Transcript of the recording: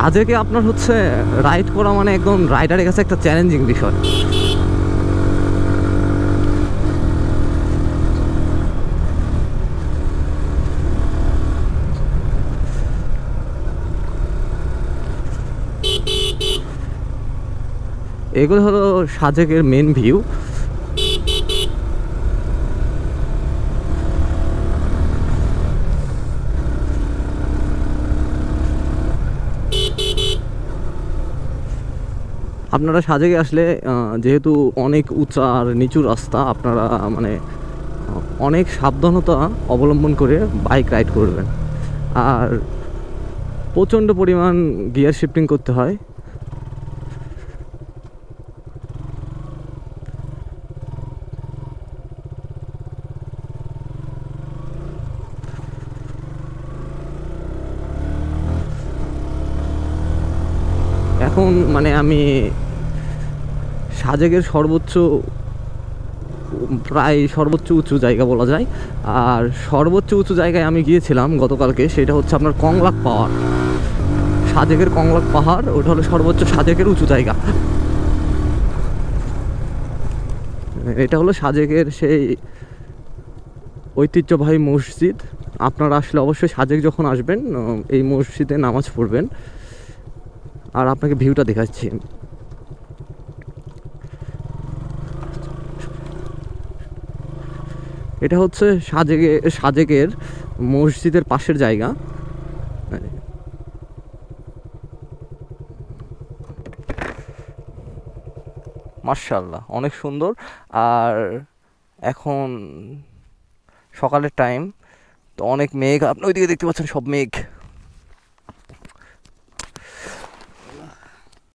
সাজেকে আপনার হচ্ছে রাইড করা মানে একদম রাইডারের কাছে একটা চ্যালেঞ্জিং বিষয়। এগুলো হলো সাজেকের মেন ভিউ। আপনারা সাজেকে আসলে যেহেতু অনেক উঁচা আর নিচু রাস্তা, আপনারা মানে অনেক সাবধানতা অবলম্বন করে বাইক রাইড করবেন। আর প্রচণ্ড পরিমাণ গিয়ার শিফটিং করতে হয়। এখন মানে আমি সাজেকের প্রায় সর্বোচ্চ উঁচু জায়গা বলা যায়। আর সর্বোচ্চ উঁচু জায়গায় আমি গিয়েছিলাম গতকালকে, সেটা হচ্ছে আপনার কংলাক পাহাড়। সাজেকের কংলাক পাহাড়, ওটা হলো সর্বোচ্চ সাজেকের উঁচু জায়গা। এটা হলো সাজেকের সেই ঐতিহ্যবাহী মসজিদ। আপনারা আসলে অবশ্যই সাজেক যখন আসবেন এই মসজিদে নামাজ পড়বেন। আর আপনাকে ভিউটা দেখাচ্ছি। এটা হচ্ছে সাজেকের মসজিদের পাশের জায়গা। মাশাআল্লাহ, অনেক সুন্দর। আর এখন সকালের টাইম, তো অনেক মেঘ, আপনি ওইদিকে দেখতে পাচ্ছেন সব মেঘ।